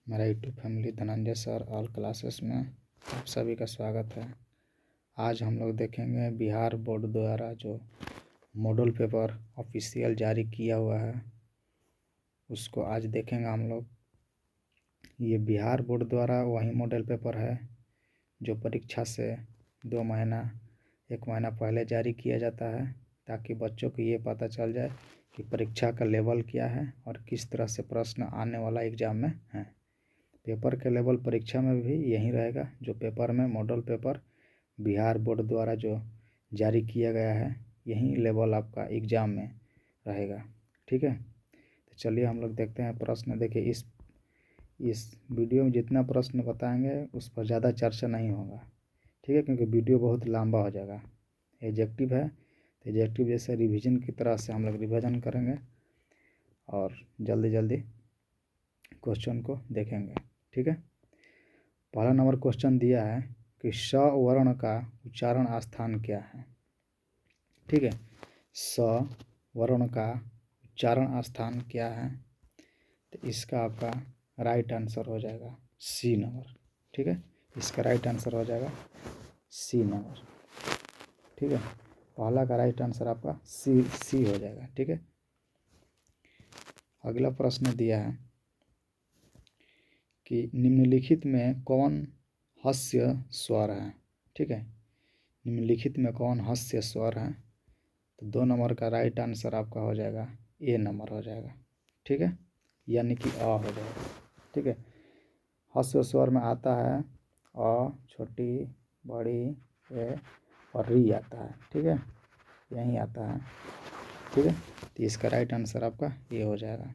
मेरा YouTube family Dhananjay sir all classes में आप सभी का स्वागत है। आज हम लोग देखेंगे बिहार बोर्ड द्वारा जो मॉडल पेपर ऑफिशियल जारी किया हुआ है उसको आज देखेंगे हम लोग। ये बिहार बोर्ड द्वारा वही मॉडल पेपर है जो परीक्षा से 1 महीना पहले जारी किया जाता है, ताकि बच्चों को ये पता चल जाए कि परीक्षा का लेवल क्या है और किस तरह से प्रश्न आने वाला एग्ज़ाम में है। पेपर के लेवल परीक्षा में भी यही रहेगा जो पेपर में मॉडल पेपर बिहार बोर्ड द्वारा जो जारी किया गया है, यही लेवल आपका एग्ज़ाम में रहेगा। ठीक है, तो चलिए हम लोग देखते हैं प्रश्न। देखिए इस वीडियो में जितना प्रश्न बताएंगे उस पर ज़्यादा चर्चा नहीं होगा, ठीक है, क्योंकि वीडियो बहुत लंबा हो जाएगा। एडजेक्टिव है तो एडजेक्टिव जैसे रिवीजन की तरह से हम लोग रिवीजन करेंगे और जल्दी जल्दी क्वेश्चन को देखेंगे। ठीक है, पहला नंबर क्वेश्चन दिया है कि स वर्ण का उच्चारण स्थान क्या है। ठीक है, स वर्ण का उच्चारण स्थान क्या है, तो इसका आपका राइट आंसर हो जाएगा सी नंबर। ठीक है, इसका राइट आंसर हो जाएगा सी नंबर। ठीक है, पहला का राइट आंसर आपका सी हो जाएगा। ठीक है, अगला प्रश्न दिया है कि निम्नलिखित में कौन हास्य स्वर है। ठीक है, निम्नलिखित में कौन हास्य स्वर है, तो 2 नंबर का राइट आंसर आपका हो जाएगा ए नंबर हो जाएगा। ठीक है, यानी कि अ हो जाएगा। ठीक है, हास्य स्वर में आता है अ, छोटी, बड़ी, ए और री आता है। ठीक है, यही आता है। ठीक है, तो इसका राइट आंसर आपका ये हो जाएगा।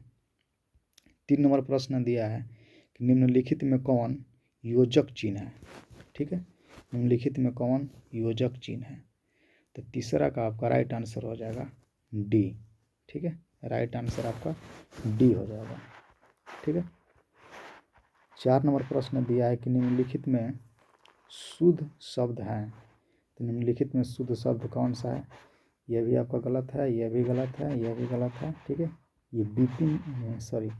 3 नंबर प्रश्न दिया है कि निम्नलिखित में कौन योजक चिन्ह है। ठीक है, निम्नलिखित में कौन योजक चिन्ह है, तो तीसरा का आपका राइट आंसर हो जाएगा डी। ठीक है, राइट आंसर आपका डी हो जाएगा। ठीक है, 4 नंबर प्रश्न दिया है कि निम्नलिखित में शुद्ध शब्द है, तो निम्नलिखित में शुद्ध शब्द कौन सा है। यह भी आपका गलत है, यह भी गलत है, यह भी गलत है। ठीक है, ये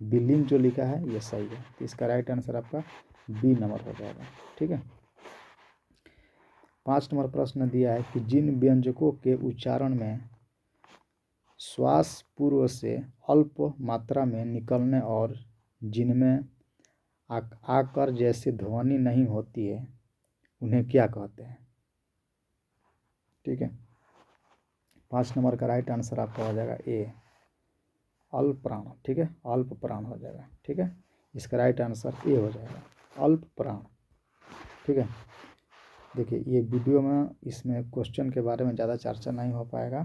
बिलिंग जो लिखा है ये सही है, तो इसका राइट आंसर आपका बी नंबर हो जाएगा। ठीक है, 5 नंबर प्रश्न दिया है कि जिन व्यंजकों के उच्चारण में श्वास पूर्व से अल्प मात्रा में निकलने और जिनमें आकर जैसे ध्वनि नहीं होती है उन्हें क्या कहते हैं। ठीक है, 5 नंबर का राइट आंसर आपका हो जाएगा ए अल्प प्राण। ठीक है, अल्प प्राण हो जाएगा। ठीक है, इसका राइट आंसर ए हो जाएगा अल्प प्राण। ठीक है, देखिए ये वीडियो में इसमें क्वेश्चन के बारे में ज़्यादा चर्चा नहीं हो पाएगा।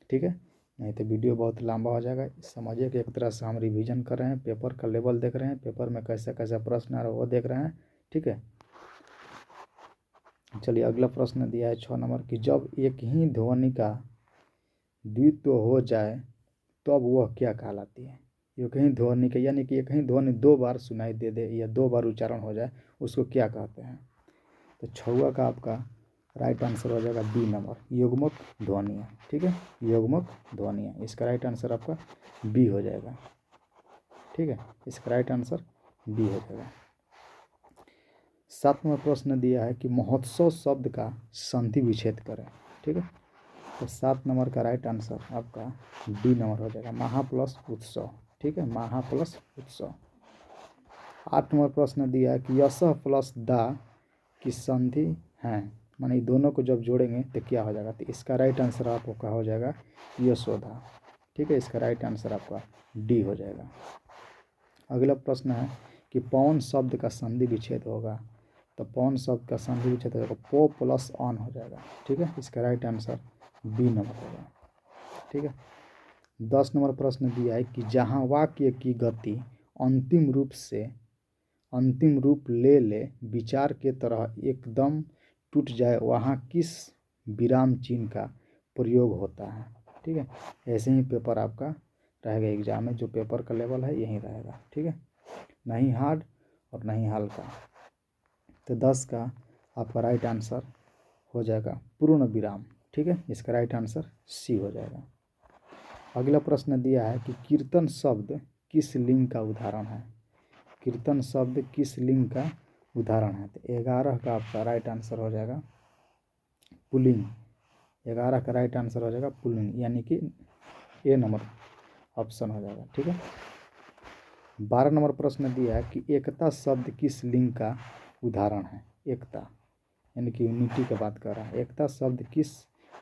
ठीक है, नहीं तो वीडियो बहुत लंबा हो जाएगा। समझिए कि एक तरह से हम रिवीजन कर रहे हैं, पेपर का लेवल देख रहे हैं, पेपर में कैसा कैसा प्रश्न आ रहा है वो देख रहे हैं। ठीक है, चलिए अगला प्रश्न दिया है 6 नंबर की जब एक ही ध्वनि का द्वित्व हो जाए तब तो वह क्या कहलाती है। एक ही ध्वनि का यानी कि एक ही ध्वनि 2 बार सुनाई दे या 2 बार उच्चारण हो जाए उसको क्या कहते हैं, तो 6वां का आपका राइट आंसर हो जाएगा बी नंबर युग्मक ध्वनियाँ। ठीक है, युग्मक ध्वनियाँ, इसका राइट आंसर आपका बी हो जाएगा। ठीक है, इसका राइट आंसर बी हो जाएगा। 7वां प्रश्न दिया है कि महोत्सव शब्द का संधि विच्छेद करें। ठीक है, तो 7 नंबर का राइट आंसर आपका डी नंबर हो जाएगा महा प्लस उत्सव। ठीक है, महा प्लस उत्सव। 8 नंबर प्रश्न दिया है कि यश प्लस दा की संधि है, माने दोनों को जब जोड़ेंगे तो क्या हो जाएगा, तो इसका राइट आंसर आपका हो जाएगा यशोदा। ठीक है, इसका राइट आंसर आपका डी हो जाएगा। अगला प्रश्न है कि पवन शब्द का संधि विच्छेद होगा, तो पवन शब्द का संधि विच्छेद होगा पो प्लस ऑन हो जाएगा। ठीक है, इसका राइट आंसर बी नंबर होगा। ठीक है, 10 नंबर प्रश्न दिया है कि जहाँ वाक्य की गति अंतिम रूप ले ले विचार के तरह एकदम टूट जाए वहाँ किस विराम चिन्ह का प्रयोग होता है। ठीक है, ऐसे ही पेपर आपका रहेगा एग्जाम में, जो पेपर का लेवल है यही रहेगा। ठीक है, नहीं हार्ड और नहीं हल्का। तो 10 का आपका राइट आंसर हो जाएगा पूर्ण विराम। ठीक है, इसका राइट आंसर सी हो जाएगा। अगला प्रश्न दिया है कि कीर्तन शब्द किस लिंग का उदाहरण है। कीर्तन शब्द किस लिंग का उदाहरण है? तो 11 का आपका राइट आंसर हो जाएगा पुल्लिंग। 11 का राइट आंसर हो जाएगा पुल्लिंग, यानी कि ए नंबर ऑप्शन हो जाएगा। ठीक है। 12 नंबर प्रश्न दिया है कि एकता शब्द किस लिंग का उदाहरण है? एकता यानी कि यूनिटी की बात कर रहा है। एकता शब्द किस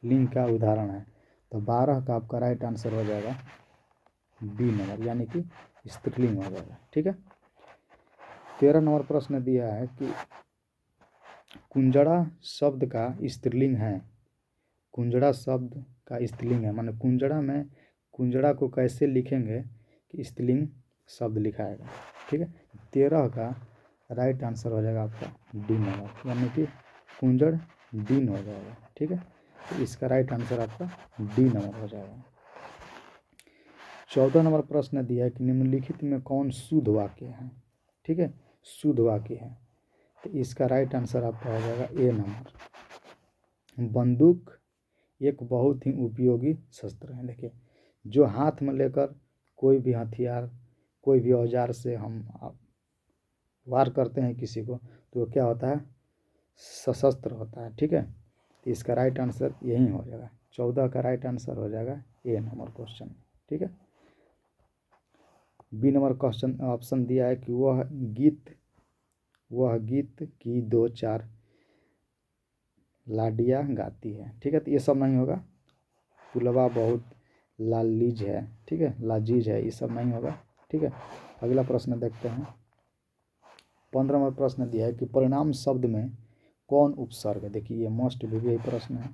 लिंग का उदाहरण है? तो 12 का आपका राइट आंसर हो जाएगा बी नंबर, यानी कि स्त्रीलिंग हो जाएगा। ठीक है। 13 नंबर प्रश्न दिया है कि कुंजड़ा शब्द का स्त्रीलिंग है। कुंजड़ा शब्द का स्त्रीलिंग है, माने कुंजड़ा में कुंजड़ा को कैसे लिखेंगे कि स्त्रीलिंग शब्द लिखाएगा। ठीक है। 13 का राइट आंसर हो जाएगा आपका डी नंबर, यानी कि कुंजड़ डीन हो जाएगा। ठीक है। तो इसका राइट आंसर आपका डी नंबर हो जाएगा। 14 नंबर प्रश्न दिया है कि निम्नलिखित में कौन शुद्ध वाक्य है? ठीक है, शुद्ध वाक्य है। तो इसका राइट आंसर आपका हो जाएगा ए नंबर। बंदूक एक बहुत ही उपयोगी शस्त्र है। देखिए, जो हाथ में लेकर कोई भी हथियार, कोई भी औजार से हम वार करते हैं किसी को, तो क्या होता है? सशस्त्र होता है। ठीक है। तो इसका राइट आंसर यही हो जाएगा। 14 का राइट आंसर हो जाएगा ए नंबर क्वेश्चन। ठीक है। बी नंबर क्वेश्चन ऑप्शन दिया है कि वह गीत की 2-4 लाडियाँ गाती है। ठीक है। तो ये सब नहीं होगा। पुलवा बहुत लालीज है। ठीक है, लाजीज है, ये सब नहीं होगा। ठीक है। अगला प्रश्न देखते हैं। 15 नंबर प्रश्न दिया है कि परिणाम शब्द में कौन उपसर्ग है? देखिए, ये मोस्ट भी प्रश्न है,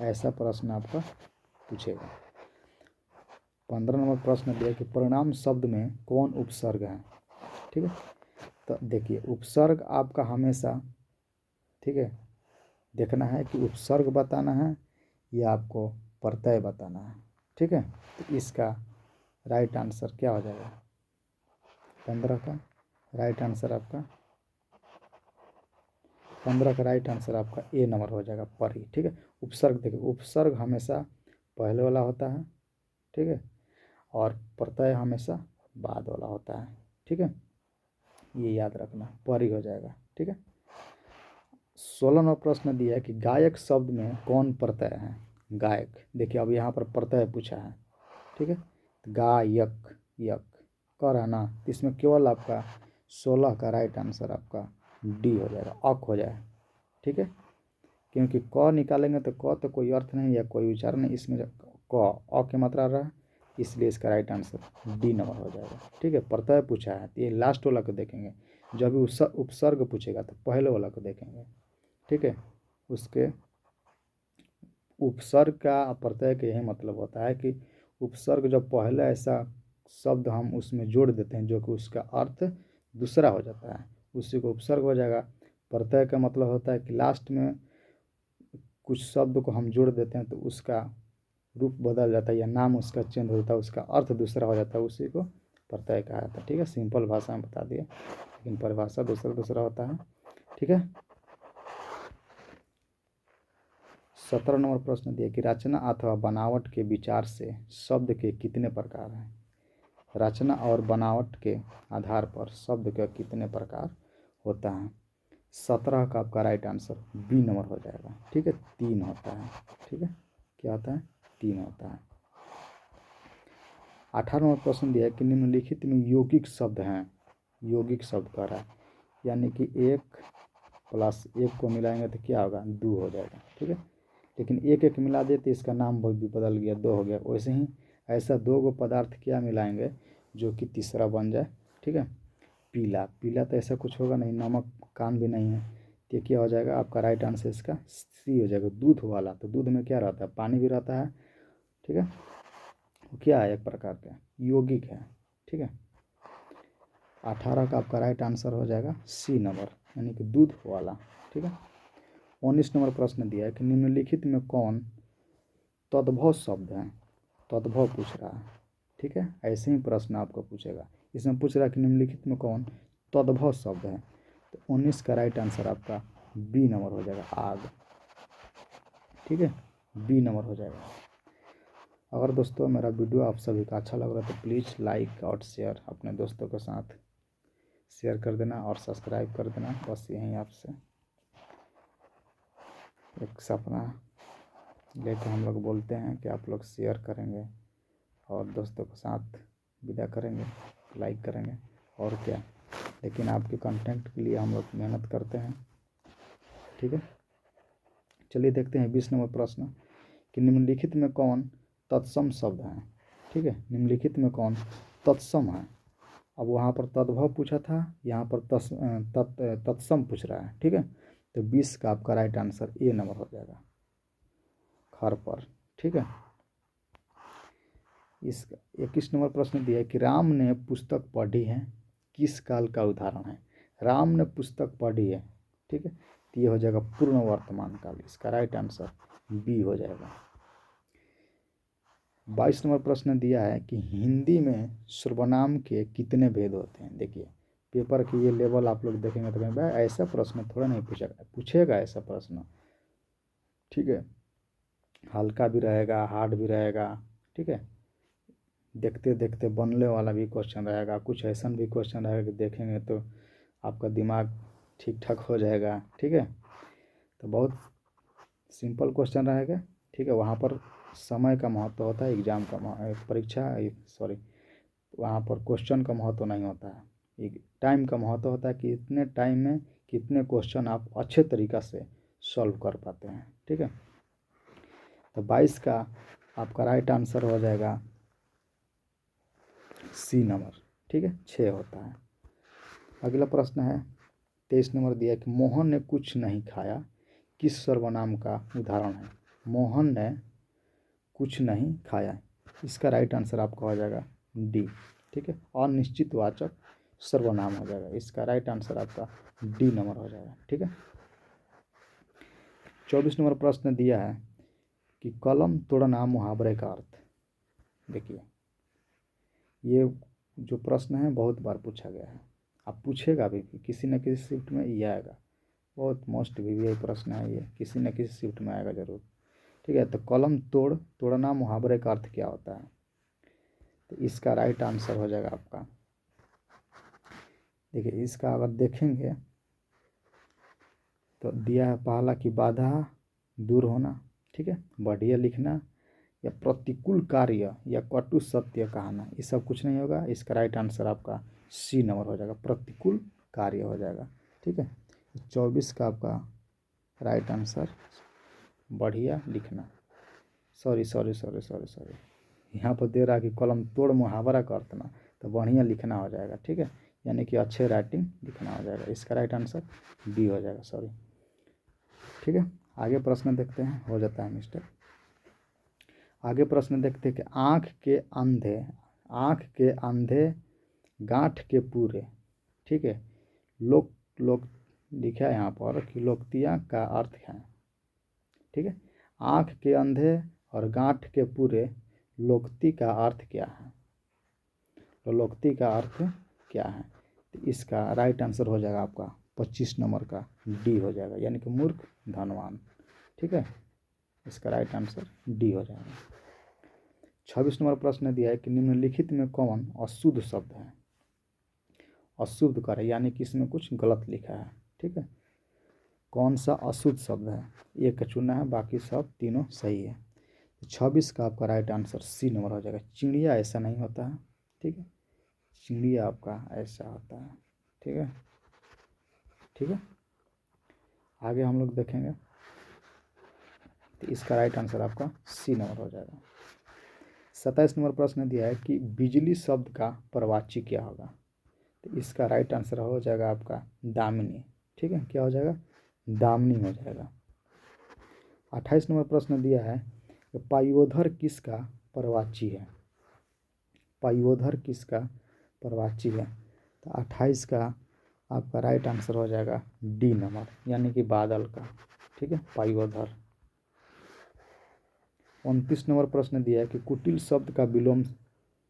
ऐसा प्रश्न आपका पूछेगा। 15 नंबर प्रश्न दिया कि परिणाम शब्द में कौन उपसर्ग है? ठीक है। तो देखिए, उपसर्ग आपका हमेशा, ठीक है, देखना है कि उपसर्ग बताना है या आपको प्रत्यय बताना है। ठीक है। तो इसका राइट आंसर क्या हो जाएगा? 15 का राइट आंसर आपका 15 का राइट आंसर आपका ए नंबर हो जाएगा पर ही। ठीक है। उपसर्ग देखिए, उपसर्ग हमेशा पहले वाला होता है। ठीक है। और प्रत्यय हमेशा बाद वाला होता है। ठीक है, ये याद रखना, पर ही हो जाएगा। ठीक है। 16 नंबर प्रश्न दिया है कि गायक शब्द में कौन प्रत्यय है? गायक, देखिए अब यहाँ पर प्रत्यय पूछा है। ठीक है। तो गायक, यक कर है ना, तो इसमें केवल आपका 16 का राइट आंसर आपका डी हो जाएगा, अक हो जाए। ठीक है। क्योंकि क निकालेंगे तो क तो कोई अर्थ नहीं या कोई उच्चारण नहीं, इसमें क अ की मात्रा रहा, इसलिए इसका राइट आंसर डी नंबर हो जाएगा। ठीक है। प्रत्यय पूछा है तो ये लास्ट वाला को देखेंगे, जब भी उपसर्ग पूछेगा तो पहले वाला को देखेंगे। ठीक है। उसके उपसर्ग का प्रत्यय का यही मतलब होता है कि उपसर्ग जब पहले ऐसा शब्द हम उसमें जोड़ देते हैं जो कि उसका अर्थ दूसरा हो जाता है, उसी को उपसर्ग हो जाएगा। प्रत्यय का मतलब होता है कि लास्ट में कुछ शब्द को हम जोड़ देते हैं तो उसका रूप बदल जाता है या नाम उसका चेंज हो जाता है, उसका अर्थ दूसरा हो जाता है, उसी को प्रत्यय कहा जाता है। ठीक है। सिंपल भाषा में बता दिए, लेकिन परिभाषा दूसरा दूसरा होता है। ठीक है। 17 नंबर प्रश्न दिया कि रचना अथवा बनावट के विचार से शब्द के कितने प्रकार हैं? रचना और बनावट के आधार पर शब्द के कितने प्रकार होता है? 17 का आपका राइट आंसर बी नंबर हो जाएगा। ठीक है। 3 होता है। ठीक है, क्या होता है? 3 होता है। 18 नंबर प्रश्न दिया है कि निम्नलिखित में यौगिक शब्द हैं। यौगिक शब्द कह रहा है, यानी कि 1 + 1 को मिलाएंगे तो क्या होगा? 2 हो जाएगा। ठीक है। लेकिन 1 मिला दिए तो इसका नाम भी बदल गया, 2 हो गया। वैसे ही ऐसा 2 पदार्थ क्या मिलाएंगे जो कि तीसरा बन जाए? ठीक है। पीला, पीला तो ऐसा कुछ होगा नहीं, नमक कान भी नहीं है, तो क्या हो जाएगा? आपका राइट आंसर इसका सी हो जाएगा, दूध वाला। तो दूध में क्या रहता है? पानी भी रहता है। ठीक है। वो क्या है? एक प्रकार का यौगिक है। ठीक है। 18 का आपका राइट आंसर हो जाएगा सी नंबर, यानी कि दूध वाला। ठीक है। 19 नंबर प्रश्न दिया है कि निम्नलिखित में कौन तद्भव शब्द है? तद्भव पूछ रहा है। ठीक है। ऐसे ही प्रश्न आपको पूछेगा, इसमें पूछ रहा है कि निम्नलिखित में कौन तद्भव शब्द है? तो 19 का राइट आंसर आपका बी नंबर हो जाएगा, आग। ठीक है, बी नंबर हो जाएगा। अगर दोस्तों मेरा वीडियो आप सभी का अच्छा लग रहा है तो प्लीज़ लाइक और शेयर अपने दोस्तों के साथ शेयर कर देना और सब्सक्राइब कर देना। बस यहीं आपसे एक सपना लेकर हम लोग बोलते हैं कि आप लोग शेयर करेंगे और दोस्तों के साथ विदा करेंगे, लाइक करेंगे और क्या। लेकिन आपके कंटेंट के लिए हम लोग मेहनत करते हैं, ठीक है। चलिए देखते हैं 20 नंबर प्रश्न कि निम्नलिखित में कौन तत्सम शब्द है। ठीक है, निम्नलिखित में कौन तत्सम है। अब वहाँ पर तद्भव पूछा था, यहाँ पर तत्सम पूछ रहा है। ठीक है, तो 20 का आपका राइट आंसर ए नंबर हो जाएगा, खर पर। ठीक है, इसका 21 नंबर प्रश्न दिया है कि राम ने पुस्तक पढ़ी है, किस काल का उदाहरण है। राम ने पुस्तक पढ़ी है, ठीक है, तो ये हो जाएगा पूर्ण वर्तमान काल। इसका राइट आंसर बी हो जाएगा। 22 नंबर प्रश्न दिया है कि हिंदी में सर्वनाम के कितने भेद होते हैं। देखिए पेपर की ये लेवल आप लोग देखेंगे तो कहेंगे भाई ऐसा प्रश्न थोड़ा नहीं पूछेगा ऐसा प्रश्न। ठीक है, हल्का भी रहेगा, हार्ड भी रहेगा। ठीक है, देखते देखते बनने वाला भी क्वेश्चन रहेगा, कुछ ऐसा भी क्वेश्चन रहेगा कि देखेंगे तो आपका दिमाग ठीक ठाक हो जाएगा। ठीक है, तो बहुत सिंपल क्वेश्चन रहेगा। ठीक है, वहाँ पर समय का महत्व होता है, एग्जाम का वहाँ पर क्वेश्चन का महत्व नहीं होता है, एक टाइम का महत्व होता है कि इतने टाइम में कितने क्वेश्चन आप अच्छे तरीक़ा से सॉल्व कर पाते हैं। ठीक है, तो 22 का आपका राइट आंसर हो जाएगा सी नंबर। ठीक है, 6 होता है। अगला प्रश्न है 23 नंबर दिया कि मोहन ने कुछ नहीं खाया, किस सर्वनाम का उदाहरण है। मोहन ने कुछ नहीं खाया, इसका राइट आंसर आपका हो जाएगा डी। ठीक है, अनिश्चित वाचक सर्वनाम हो जाएगा, इसका राइट आंसर आपका डी नंबर हो जाएगा। ठीक है, 24 नंबर प्रश्न दिया है कि कलम तोड़ना मुहावरे का अर्थ। देखिए ये जो प्रश्न है बहुत बार पूछा गया है, अब पूछेगा भी किसी न किसी शिफ्ट में ये आएगा, बहुत मोस्ट वीवीआई प्रश्न है ये, किसी न किसी शिफ्ट में आएगा जरूर। ठीक है, तो कलम तोड़ना मुहावरे का अर्थ क्या होता है, तो इसका राइट आंसर हो जाएगा आपका, देखिए इसका अगर देखेंगे तो दिया है पहला कि बाधा दूर होना। ठीक है, बढ़िया लिखना या प्रतिकूल कार्य या कटु सत्य कहना, ये सब कुछ नहीं होगा। इसका राइट आंसर आपका सी नंबर हो जाएगा, प्रतिकूल कार्य हो जाएगा। ठीक है, 24 का आपका राइट आंसर बढ़िया लिखना। सॉरी यहाँ पर दे रहा है कि कलम तोड़ मुहावरा का अर्थ ना, तो बढ़िया लिखना हो जाएगा। ठीक है, यानी कि अच्छे राइटिंग लिखना हो जाएगा, इसका राइट आंसर बी हो जाएगा। सॉरी। ठीक है, आगे प्रश्न देखते हैं, हो जाता है मिस्टेक। आगे प्रश्न देखते हैं कि आँख के अंधे गांठ के पूरे। ठीक है, लोक लिखा है यहाँ पर कि लोकतिया का अर्थ है। ठीक है, आँख के अंधे और गांठ के पूरे, लोकती का अर्थ क्या है, तो लोकती का अर्थ क्या है, तो इसका राइट आंसर हो जाएगा आपका 25 नंबर का डी हो जाएगा, यानी कि मूर्ख धनवान। ठीक है, इसका राइट आंसर डी हो जाएगा। 26 नंबर प्रश्न दिया है कि निम्नलिखित में कौन अशुद्ध शब्द है। अशुद्ध कर यानी कि इसमें कुछ गलत लिखा है। ठीक है, कौन सा अशुद्ध शब्द है, एक चुना है, बाकी सब तीनों सही है। तो 26 का आपका राइट आंसर सी नंबर हो जाएगा। चिड़िया ऐसा नहीं होता है। ठीक है, चिड़िया आपका ऐसा होता है। ठीक है, ठीक है, आगे हम लोग देखेंगे, तो इसका राइट आंसर आपका सी नंबर हो जाएगा। 27 नंबर प्रश्न दिया है कि बिजली शब्द का प्रवाची क्या होगा, तो इसका राइट आंसर हो जाएगा आपका दामिनी। ठीक है, क्या हो जाएगा, दामिनी हो जाएगा। 28 नंबर प्रश्न दिया है कि पायोधर किसका प्रवाची है। पायोधर किसका प्रवाची है, तो 28 का आपका राइट आंसर हो जाएगा डी नंबर, यानी कि बादल का। ठीक है, पायोधर। 29 नंबर प्रश्न दिया है कि कुटिल शब्द का विलोम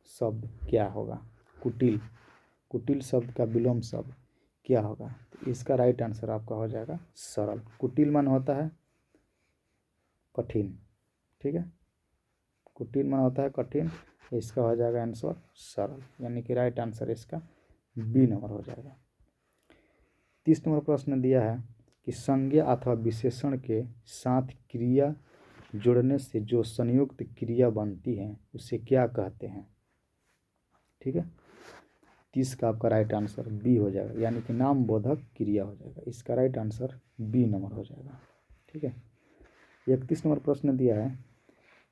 शब्द क्या होगा। कुटिल शब्द का विलोम शब्द क्या होगा, तो इसका राइट आंसर आपका हो जाएगा सरल। कुटिल मान होता है कठिन। ठीक है, कुटिल मान होता है कठिन, इसका हो जाएगा आंसर सरल, यानी कि राइट आंसर इसका बी नंबर हो जाएगा। 30 नंबर प्रश्न दिया है कि संज्ञा अथवा विशेषण के साथ क्रिया जोड़ने से जो संयुक्त क्रिया बनती है उसे क्या कहते हैं। ठीक है, 30 का आपका राइट आंसर बी हो जाएगा, यानी कि नाम बोधक क्रिया हो जाएगा। इसका राइट आंसर बी नंबर हो जाएगा। ठीक है, 31 नंबर प्रश्न दिया है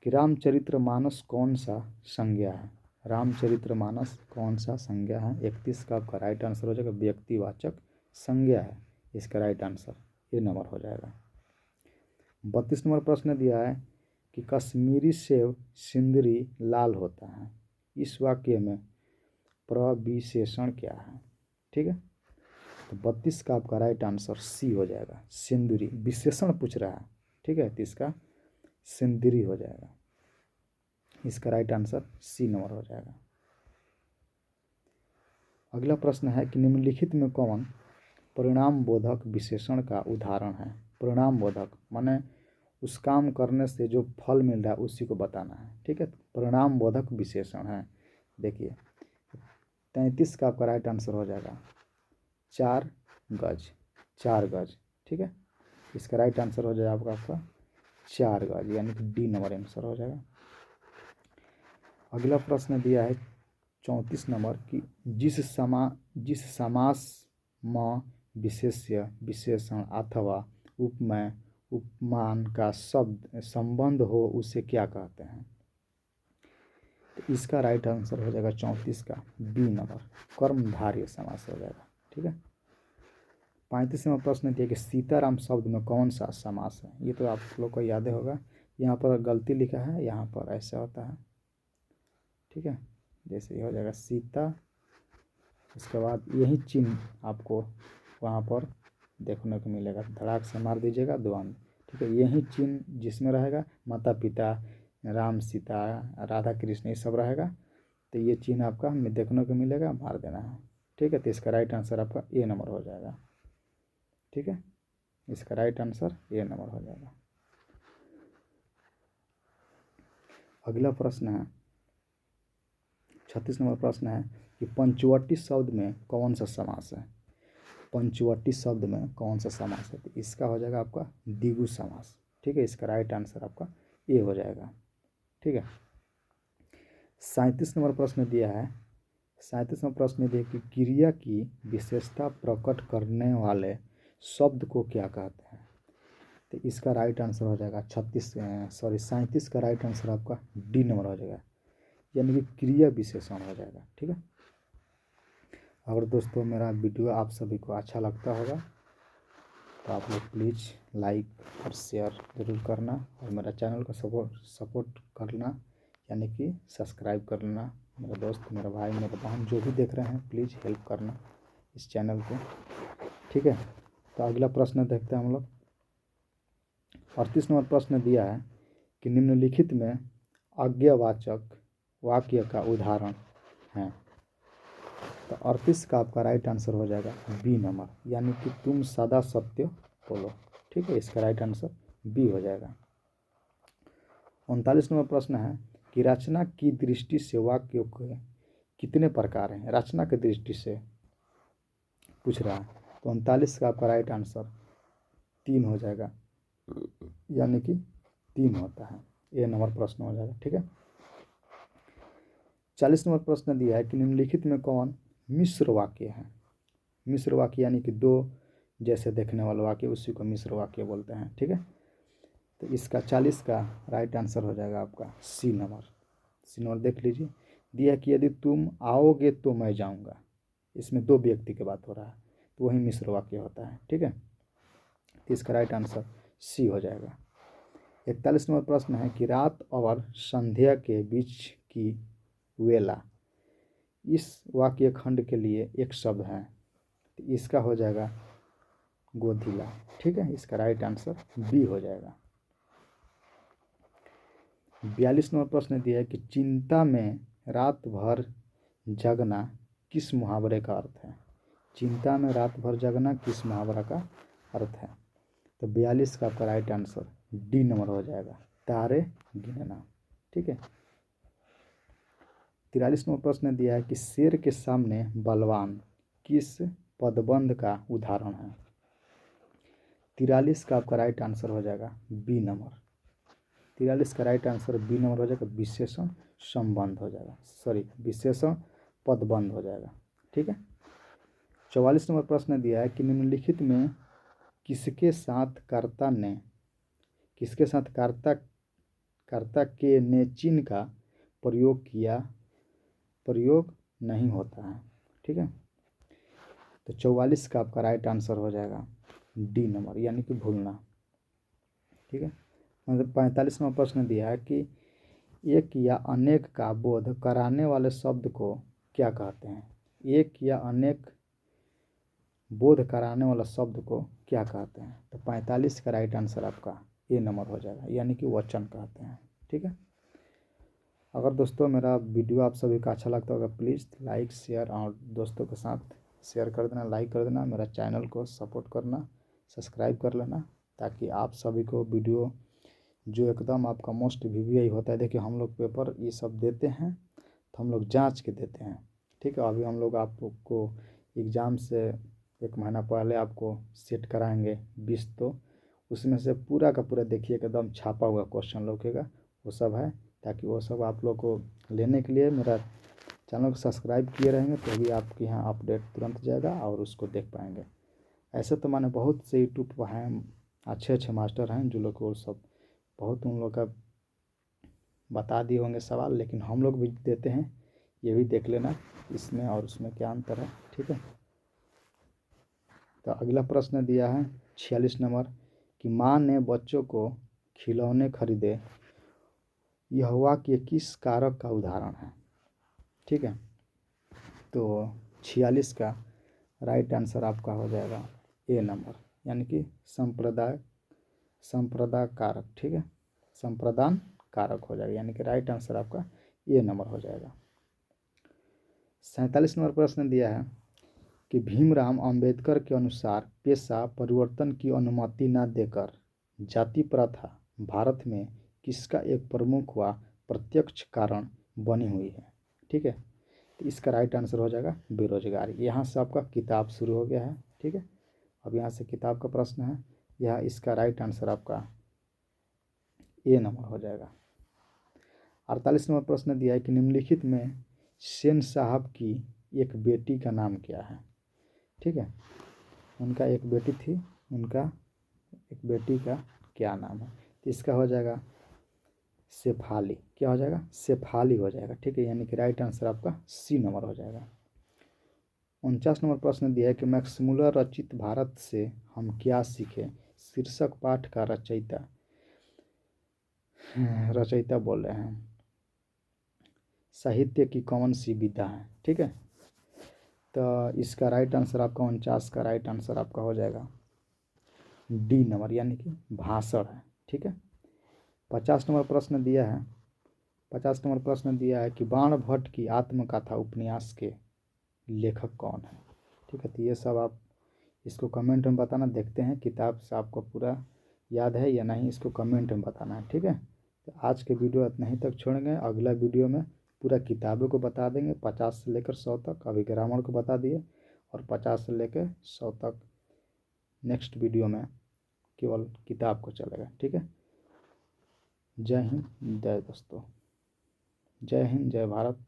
कि रामचरितमानस कौन सा संज्ञा है। रामचरितमानस कौन सा संज्ञा है। 31 का आपका राइट आंसर हो जाएगा व्यक्तिवाचक संज्ञा है। इसका राइट आंसर ए नंबर हो जाएगा। 32 नंबर प्रश्न दिया है कि कश्मीरी सेब सिंदरी लाल होता है, इस वाक्य में प्रविशेषण क्या है। ठीक है, तो 32 का आपका राइट आंसर सी हो जाएगा, सिंदूरी। विशेषण पूछ रहा है। ठीक है, तो इसका सिंदूरी हो जाएगा। इसका राइट आंसर सी नंबर हो जाएगा। अगला प्रश्न है कि निम्नलिखित में कौन परिणाम बोधक विशेषण का उदाहरण है। परिणाम बोधक माने उस काम करने से जो फल मिल रहा है उसी को बताना है। ठीक है, परिणाम बोधक विशेषण है। देखिए 33 का आपका राइट आंसर हो जाएगा 4 गज। 4 गज। ठीक है, इसका राइट आंसर हो जाएगा आपका 4 गज, यानी कि डी नंबर आंसर हो जाएगा। अगला प्रश्न दिया है 34 नंबर की जिस समास में विशेष्य विशेषण अथवा उपमेय उपमान का शब्द संबंध हो उसे क्या कहते हैं। तो इसका राइट आंसर हो जाएगा 34 का बी नंबर, कर्मधारय समास हो जाएगा। ठीक है, 35 नंबर प्रश्न दिया कि सीताराम शब्द में कौन सा समास है। ये तो आप लोग को याद होगा, यहाँ पर गलती लिखा है, यहाँ पर ऐसा होता है। ठीक है, जैसे ये हो जाएगा सीता, उसके बाद यही चिन्ह आपको वहाँ पर देखने को मिलेगा, धड़ाक से मार दीजिएगा 2 अंक। ठीक है, यही चिन्ह जिसमें रहेगा माता पिता, राम सीता, राधा कृष्ण, ये सब रहेगा, तो ये चिन्ह आपका हमें देखने को मिलेगा, मार देना है। ठीक है, तो इसका राइट आंसर आपका ए नंबर हो जाएगा। ठीक है, इसका राइट आंसर ए नंबर हो जाएगा। अगला प्रश्न है 36 नंबर प्रश्न है कि पंचवटी शब्द में कौन सा समास है। पंचवटी शब्द में कौन सा समास है। तो इसका हो जाएगा आपका द्विगु समास। ठीक है, इसका राइट आंसर आपका ए हो जाएगा। ठीक है, 37 नंबर प्रश्न दिया है। 37 नंबर प्रश्न दिया कि क्रिया की विशेषता प्रकट करने वाले शब्द को क्या कहते हैं। तो इसका राइट आंसर हो जाएगा 37 का राइट आंसर आपका डी नंबर हो जाएगा, यानी कि क्रिया विशेषण हो जाएगा। ठीक है, अगर दोस्तों मेरा वीडियो आप सभी को अच्छा लगता होगा तो आप लोग प्लीज़ लाइक और शेयर ज़रूर करना, और मेरा चैनल को सपोर्ट करना, यानी कि सब्सक्राइब कर लेना। मेरा दोस्त, मेरा भाई, मेरा बहन जो भी देख रहे हैं प्लीज़ हेल्प करना इस चैनल को। ठीक है, तो अगला प्रश्न देखते हैं हम लोग। 38 नंबर प्रश्न दिया है कि निम्नलिखित में आज्ञावाचक वाक्य का उदाहरण है। तो 38 का आपका राइट आंसर हो जाएगा बी नंबर, यानी कि तुम सदा सत्य बोलो। ठीक है, इसका राइट आंसर बी हो जाएगा। 39 नंबर प्रश्न है कि रचना की दृष्टि से वाक्यों के कितने प्रकार हैं। रचना की दृष्टि से पूछ रहा है, तो 39 का आपका राइट आंसर 3 हो जाएगा, यानी कि 3 होता है। ए नंबर प्रश्न हो जाएगा। ठीक है, 40 नंबर प्रश्न दिया है कि निम्नलिखित में कौन मिश्र वाक्य है। मिश्र वाक्य यानी कि 2 जैसे देखने वाला वाक्य, उसी को मिश्र वाक्य बोलते हैं। ठीक है, तो इसका 40 का राइट आंसर हो जाएगा आपका सी नंबर। सी नंबर देख लीजिए, दिया कि यदि तुम आओगे तो मैं जाऊंगा। इसमें 2 व्यक्ति की बात हो रहा है, तो वही मिश्र वाक्य होता है। ठीक है, तो इसका राइट आंसर सी हो जाएगा। 41 नंबर प्रश्न है कि रात और संध्या के बीच की वेला, इस वाक्य खंड के लिए एक शब्द है, तो इसका हो जाएगा गोधिला। ठीक है, इसका राइट आंसर बी हो जाएगा। 42 नंबर प्रश्न दिया है कि चिंता में रात भर जगना किस मुहावरे का अर्थ है। चिंता में रात भर जगना किस मुहावरा का अर्थ है। तो 42 का आपका राइट आंसर डी नंबर हो जाएगा, तारे गिनना। ठीक है, 43 नंबर प्रश्न दिया है कि शेर के सामने बलवान किस पदबंध का उदाहरण है। 43 का आपका राइट आंसर हो जाएगा बी नंबर। 43 का राइट आंसर बी नंबर हो जाएगा, विशेषण संबंध हो जाएगा, सॉरी विशेषण पदबंध हो जाएगा। ठीक है। 44 नंबर प्रश्न दिया है कि निम्नलिखित में किसके साथ कर्ता के ने चिन्ह का प्रयोग नहीं होता है। ठीक है। तो 44 का आपका राइट आंसर हो जाएगा डी नंबर, यानी कि भूलना। ठीक है। मतलब 45 नंबर प्रश्न दिया है कि एक या अनेक का बोध कराने वाले शब्द को क्या कहते हैं। एक या अनेक बोध कराने वाला शब्द को क्या कहते हैं। तो 45 का राइट आंसर आपका ए नंबर हो जाएगा, यानी कि वचन कहते हैं। ठीक है। अगर दोस्तों मेरा वीडियो आप सभी का अच्छा लगता होगा, प्लीज़ लाइक शेयर और दोस्तों के साथ शेयर कर देना, लाइक कर देना। मेरा चैनल को सपोर्ट करना, सब्सक्राइब कर लेना, ताकि आप सभी को वीडियो जो एकदम आपका मोस्ट वीवीआई होता है। देखिए हम लोग पेपर ये सब देते हैं तो हम लोग जांच के देते हैं। ठीक है। अभी हम लोग आपको एग्ज़ाम से 1 महीना पहले आपको सेट कराएंगे 20, तो उसमें से पूरा का पूरा देखिए एकदम छापा हुआ क्वेश्चन लगेगा, वो सब है। ताकि वो सब आप लोग को लेने के लिए मेरा चैनल को सब्सक्राइब किए रहेंगे, तो भी आपके यहाँ अपडेट तुरंत जाएगा और उसको देख पाएंगे। ऐसे तो मैंने बहुत से यूट्यूब पर हैं, अच्छे अच्छे मास्टर हैं जो लोग को सब बहुत उन लोग का बता दिए होंगे सवाल, लेकिन हम लोग भी देते हैं, ये भी देख लेना इसमें और उसमें क्या अंतर है। ठीक है। तो अगला प्रश्न दिया है 46 नंबर कि माँ ने बच्चों को खिलौने खरीदे, यहोवा के किस कारक का उदाहरण है। ठीक है। तो 46 का राइट आंसर आपका हो जाएगा ए नंबर, यानी कि संप्रदाय कारक। ठीक है। संप्रदान कारक हो जाएगा, यानी कि राइट आंसर आपका ए नंबर हो जाएगा। 47 नंबर प्रश्न दिया है कि भीमराव अंबेडकर के अनुसार पेशा परिवर्तन की अनुमति न देकर जाति प्रथा भारत में किसका एक प्रमुख व प्रत्यक्ष कारण बनी हुई है। ठीक है। तो इसका राइट आंसर हो जाएगा बेरोजगारी। यहाँ से आपका किताब शुरू हो गया है। ठीक है। अब यहाँ से किताब का प्रश्न है, यह इसका राइट आंसर आपका ए नंबर हो जाएगा। 48 नंबर प्रश्न दिया है कि निम्नलिखित में सेन साहब की एक बेटी का नाम क्या है। ठीक है। उनका एक बेटी थी, उनका एक बेटी का क्या नाम है। तो इसका हो जाएगा शेफाली। क्या हो जाएगा, शेफाली हो जाएगा। ठीक है। यानी कि राइट आंसर आपका सी नंबर हो जाएगा। 49 नंबर प्रश्न दिया है कि मैक्समुलर रचित भारत से हम क्या सीखे शीर्षक पाठ का रचयिता बोल रहे हैं, साहित्य की कौन सी विधा है। ठीक है। तो इसका राइट आंसर आपका 49 का राइट आंसर आपका हो जाएगा डी नंबर, यानी कि भाषण है। ठीक है। 50 नंबर प्रश्न दिया है, 50 नंबर प्रश्न दिया है कि बाणभट्ट की आत्मकथा उपन्यास के लेखक कौन है। ठीक है। तो ये सब आप इसको कमेंट में बताना, देखते हैं किताब से आपको पूरा याद है या नहीं, इसको कमेंट में बताना है। ठीक है। तो आज के वीडियो इतना ही तक छोड़ेंगे, अगला वीडियो में पूरा किताबों को बता देंगे 50 से लेकर 100 तक। अभी ग्रामर को बता दिए और 50 से लेकर 100 तक नेक्स्ट वीडियो में केवल किताब को चलेगा। ठीक है। जय हिंद, जय दोस्तों, जय हिंद, जय भारत।